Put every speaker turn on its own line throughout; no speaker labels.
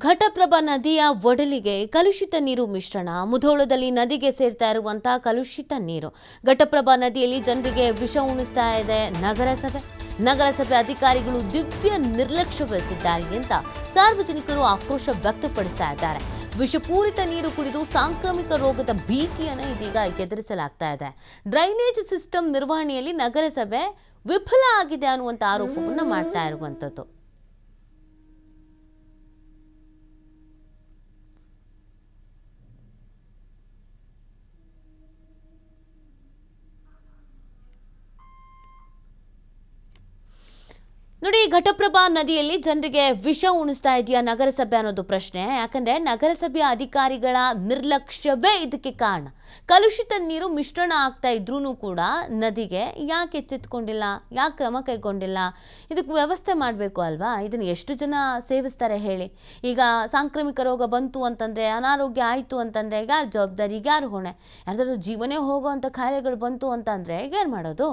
ಘಟಪ್ರಭಾ ನದಿಯ ಒಡಲಿಗೆ ಕಲುಷಿತ ನೀರು ಮಿಶ್ರಣ. ಮುಧೋಳದಲ್ಲಿ ನದಿಗೆ ಸೇರ್ತಾ ಇರುವಂತಹ ಕಲುಷಿತ ನೀರು. ಘಟಪ್ರಭಾ ನದಿಯಲ್ಲಿ ಜನರಿಗೆ ವಿಷ ಉಣಿಸ್ತಾ ಇದೆ ನಗರಸಭೆ ಅಧಿಕಾರಿಗಳು ದಿವ್ಯ ನಿರ್ಲಕ್ಷ್ಯ ವಹಿಸಿದ್ದಾರೆ ಅಂತ ಸಾರ್ವಜನಿಕರು ಆಕ್ರೋಶ ವ್ಯಕ್ತಪಡಿಸ್ತಾ ಇದ್ದಾರೆ. ವಿಷಪೂರಿತ ನೀರು ಕುಡಿದು ಸಾಂಕ್ರಾಮಿಕ ರೋಗದ ಭೀತಿಯನ್ನು ಇದೀಗ ಎದುರಿಸಲಾಗ್ತಾ ಇದೆ. ಡ್ರೈನೇಜ್ ಸಿಸ್ಟಮ್ ನಿರ್ವಹಣೆಯಲ್ಲಿ ನಗರಸಭೆ ವಿಫಲ ಆಗಿದೆ ಅನ್ನುವಂಥ ಆರೋಪವನ್ನು ಮಾಡ್ತಾ ಇರುವಂಥದ್ದು. ನೋಡಿ, ಘಟಪ್ರಭಾ ನದಿಯಲ್ಲಿ ಜನರಿಗೆ ವಿಷ ಉಣಿಸ್ತಾ ಇದೆಯಾ ನಗರಸಭೆ ಅನ್ನೋದು ಪ್ರಶ್ನೆ. ಯಾಕಂದ್ರೆ ನಗರಸಭೆಯ ಅಧಿಕಾರಿಗಳ ನಿರ್ಲಕ್ಷ್ಯವೇ ಇದಕ್ಕೆ ಕಾರಣ. ಕಲುಷಿತ ನೀರು ಮಿಶ್ರಣ ಆಗ್ತಾ ಇದ್ರೂ ಕೂಡ ನದಿಗೆ ಯಾಕೆ ಎಚ್ಚೆತ್ಕೊಂಡಿಲ್ಲ, ಯಾಕೆ ಕ್ರಮ ಕೈಗೊಂಡಿಲ್ಲ? ಇದಕ್ಕೆ ವ್ಯವಸ್ಥೆ ಮಾಡಬೇಕು ಅಲ್ವಾ? ಇದನ್ನು ಎಷ್ಟು ಜನ ಸೇವಿಸ್ತಾರೆ ಹೇಳಿ? ಈಗ ಸಾಂಕ್ರಾಮಿಕ ರೋಗ ಬಂತು ಅಂತಂದ್ರೆ, ಅನಾರೋಗ್ಯ ಆಯಿತು ಅಂತಂದ್ರೆ ಯಾರು ಜವಾಬ್ದಾರಿ, ಯಾರು ಹೊಣೆ? ಯಾರ್ದಾದ್ರು ಜೀವನೇ ಹೋಗುವಂಥ ಕಾಯಿಲೆಗಳು ಬಂತು ಅಂತಂದ್ರೆ ಏನು ಮಾಡೋದು?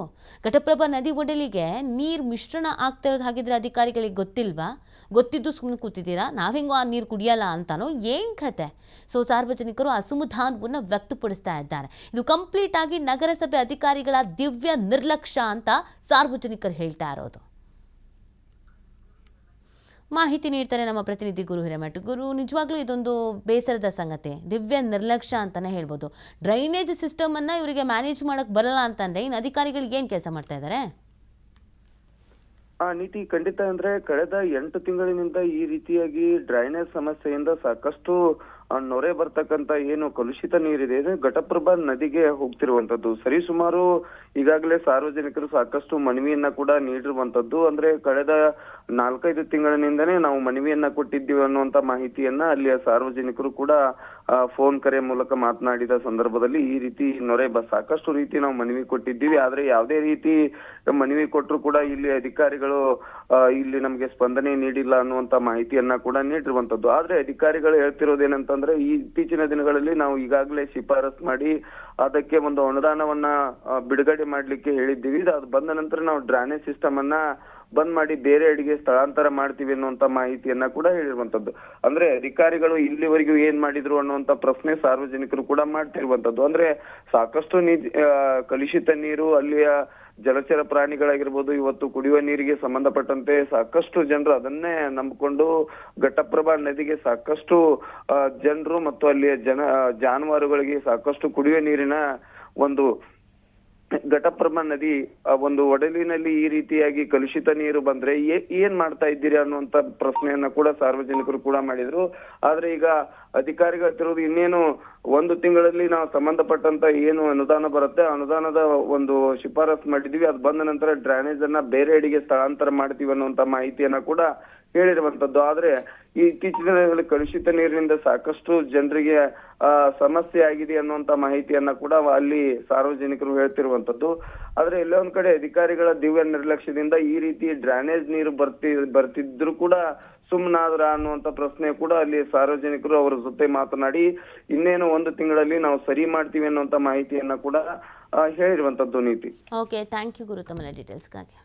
ಘಟಪ್ರಭಾ ನದಿ ಒಡಲಿಗೆ ನೀರು ಮಿಶ್ರಣ ಆಗ್ತಾ ಹಾಗಿದ್ರೆ ಅಧಿಕಾರಿಗಳಿಗೆ ಗೊತ್ತಿಲ್ವಾ? ಗೊತ್ತಿದ್ದು ಸುಮ್ಮನೆ ಕೂತಿದ್ದೀರಾ? ನಾವೆಂಗೋ ಆ ನೀರು ಕುಡಿಯಲ್ಲ ಅಂತಾನೋ ಏನ್ ಕತೆ? ಸೊ ಸಾರ್ವಜನಿಕರು ಅಸಮಾಧಾನವನ್ನು ವ್ಯಕ್ತಪಡಿಸ್ತಾ ಇದ್ದಾರೆ. ಇದು ಕಂಪ್ಲೀಟ್ ಆಗಿ ನಗರಸಭೆ ಅಧಿಕಾರಿಗಳ ದಿವ್ಯ ನಿರ್ಲಕ್ಷ್ಯ ಅಂತ ಸಾರ್ವಜನಿಕರು ಹೇಳ್ತಾ ಇರೋದು. ಮಾಹಿತಿ ನೀಡ್ತಾರೆ ನಮ್ಮ ಪ್ರತಿನಿಧಿ ಗುರು ಹಿರೇಮಠ. ಗುರು, ನಿಜವಾಗ್ಲೂ ಇದೊಂದು ಬೇಸರದ ಸಂಗತಿ, ದಿವ್ಯ ನಿರ್ಲಕ್ಷ್ಯ ಅಂತಾನೆ ಹೇಳ್ಬೋದು. ಡ್ರೈನೇಜ್ ಸಿಸ್ಟಮ್ ಅನ್ನ ಇವರಿಗೆ ಮ್ಯಾನೇಜ್ ಮಾಡಕ್ ಬರಲ್ಲ ಅಂತಂದ್ರೆ ಇನ್ನು ಅಧಿಕಾರಿಗಳಿಗೆ ಏನ್ ಕೆಲಸ ಮಾಡ್ತಾ ಇದ್ದಾರೆ?
ನೀತಿ ಖಂಡಿತ. ಅಂದ್ರೆ ಕಳೆದ 8 ತಿಂಗಳಿನಿಂದ ಈ ರೀತಿಯಾಗಿ ಡ್ರೈನೇಜ್ ಸಮಸ್ಯೆಯಿಂದ ಸಾಕಷ್ಟು ನೊರೆ ಬರ್ತಕ್ಕಂತ ಏನು ಕಲುಷಿತ ನೀರಿದೆ ಇದು ಘಟಪ್ರಭಾ ನದಿಗೆ ಹೋಗ್ತಿರುವಂತದ್ದು. ಸರಿಸುಮಾರು ಈಗಾಗಲೇ ಸಾರ್ವಜನಿಕರು ಸಾಕಷ್ಟು ಮನವಿಯನ್ನ ಕೂಡ ನೀಡಿರುವಂತದ್ದು. ಅಂದ್ರೆ ಕಳೆದ 4-5 ತಿಂಗಳಿನಿಂದನೇ ನಾವು ಮನವಿಯನ್ನ ಕೊಟ್ಟಿದ್ದೀವಿ ಅನ್ನುವಂತ ಮಾಹಿತಿಯನ್ನ ಅಲ್ಲಿಯ ಸಾರ್ವಜನಿಕರು ಕೂಡ ಫೋನ್ ಕರೆ ಮೂಲಕ ಮಾತನಾಡಿದ ಸಂದರ್ಭದಲ್ಲಿ ಈ ರೀತಿ ನೊರೆ ಸಾಕಷ್ಟು ರೀತಿ ನಾವು ಮನವಿ ಕೊಟ್ಟಿದ್ದೀವಿ. ಆದ್ರೆ ಯಾವುದೇ ರೀತಿ ಮನವಿ ಕೊಟ್ಟರು ಕೂಡ ಇಲ್ಲಿ ಅಧಿಕಾರಿಗಳು ಇಲ್ಲಿ ನಮ್ಗೆ ಸ್ಪಂದನೆ ನೀಡಿಲ್ಲ ಅನ್ನುವಂತ ಮಾಹಿತಿಯನ್ನ ಕೂಡ ನೀಡಿರುವಂತದ್ದು. ಆದ್ರೆ ಅಧಿಕಾರಿಗಳು ಹೇಳ್ತಿರೋದೇನಂತಂದ್ರೆ ಈ ಇತ್ತೀಚಿನ ದಿನಗಳಲ್ಲಿ ನಾವು ಈಗಾಗಲೇ ಶಿಫಾರಸ್ ಮಾಡಿ ಅದಕ್ಕೆ ಒಂದು ಅನುದಾನವನ್ನ ಬಿಡುಗಡೆ ಮಾಡ್ಲಿಕ್ಕೆ ಹೇಳಿದ್ದೀವಿ. ಅದು ಬಂದ ನಂತರ ನಾವು ಡ್ರೈನೇಜ್ ಸಿಸ್ಟಮ್ ಅನ್ನ ಬಂದ್ ಮಾಡಿ ಬೇರೆ ಅಡಿಗೆ ಸ್ಥಳಾಂತರ ಮಾಡ್ತೀವಿ ಅನ್ನುವಂತ ಮಾಹಿತಿಯನ್ನ ಕೂಡ ಹೇಳಿರುವಂತದ್ದು. ಅಂದ್ರೆ ಅಧಿಕಾರಿಗಳು ಇಲ್ಲಿವರೆಗೂ ಏನ್ ಮಾಡಿದ್ರು ಅನ್ನುವಂತ ಪ್ರಶ್ನೆ ಸಾರ್ವಜನಿಕರು ಕೂಡ ಮಾಡ್ತಿರುವಂತದ್ದು. ಅಂದ್ರೆ ಸಾಕಷ್ಟು ಕಲುಷಿತ ನೀರು, ಅಲ್ಲಿಯ ಜಲಚರ ಪ್ರಾಣಿಗಳಾಗಿರ್ಬೋದು, ಇವತ್ತು ಕುಡಿಯುವ ನೀರಿಗೆ ಸಂಬಂಧಪಟ್ಟಂತೆ ಸಾಕಷ್ಟು ಜನರು ಅದನ್ನೇ ನಂಬಿಕೊಂಡು ಘಟಪ್ರಭಾ ನದಿಗೆ ಸಾಕಷ್ಟು ಜನರು ಮತ್ತು ಅಲ್ಲಿಯ ಜಾನುವಾರುಗಳಿಗೆ ಸಾಕಷ್ಟು ಕುಡಿಯುವ ನೀರಿನ ಒಂದು ಘಟಪ್ರಭಾ ನದಿ ಒಂದು ಒಡಲಿನಲ್ಲಿ ಈ ರೀತಿಯಾಗಿ ಕಲುಷಿತ ನೀರು ಬಂದ್ರೆ ಏನ್ ಮಾಡ್ತಾ ಇದ್ದೀರಿ ಅನ್ನುವಂತ ಪ್ರಶ್ನೆಯನ್ನ ಕೂಡ ಸಾರ್ವಜನಿಕರು ಕೂಡ ಮಾಡಿದ್ರು. ಆದ್ರೆ ಈಗ ಅಧಿಕಾರಿಗಳು ತಿರುವುದು ಇನ್ನೇನು 1 ತಿಂಗಳಲ್ಲಿ ನಾವು ಸಂಬಂಧಪಟ್ಟಂತ ಏನು ಅನುದಾನ ಬರುತ್ತೆ ಅನುದಾನದ ಒಂದು ಶಿಫಾರಸ್ ಮಾಡಿದೀವಿ, ಅದು ಬಂದ ನಂತರ ಡ್ರೈನೇಜ್ ಅನ್ನ ಬೇರೆ ಅಡಿಗೆ ಸ್ಥಳಾಂತರ ಮಾಡ್ತೀವಿ ಅನ್ನುವಂತ ಮಾಹಿತಿಯನ್ನ ಕೂಡ ಹೇಳಿರುವಂತದ್ದು. ಆದ್ರೆ ಈ ಇತ್ತೀಚಿನ ದಿನಗಳಲ್ಲಿ ಕಲುಷಿತ ನೀರಿನಿಂದ ಸಾಕಷ್ಟು ಜನರಿಗೆ ಸಮಸ್ಯೆ ಆಗಿದೆ ಅನ್ನುವಂತ ಮಾಹಿತಿಯನ್ನ ಕೂಡ ಅಲ್ಲಿ ಸಾರ್ವಜನಿಕರು ಹೇಳ್ತಿರುವಂತದ್ದು. ಆದ್ರೆ ಎಲ್ಲೋ ಒಂದ್ ಕಡೆ ಅಧಿಕಾರಿಗಳ ದಿವ್ಯ ನಿರ್ಲಕ್ಷ್ಯದಿಂದ ಈ ರೀತಿ ಡ್ರೈನೇಜ್ ನೀರು ಬರ್ತಿದ್ರು ಕೂಡ ಸುಮ್ಮನಾದ್ರ ಅನ್ನುವಂತ ಪ್ರಶ್ನೆ ಕೂಡ ಅಲ್ಲಿ ಸಾರ್ವಜನಿಕರು ಅವರ ಜೊತೆ ಮಾತನಾಡಿ ಇನ್ನೇನು 1 ತಿಂಗಳಲ್ಲಿ ನಾವು ಸರಿ ಮಾಡ್ತೀವಿ ಅನ್ನುವಂತ ಮಾಹಿತಿಯನ್ನ ಕೂಡ ಹೇಳಿರುವಂತದ್ದು. ನೀತಿ.
ಓಕೆ, ಥ್ಯಾಂಕ್ ಯು ಗುರು, ತಮ್ಮ ಡೀಟೇಲ್ಸ್ಗಾಗಿ.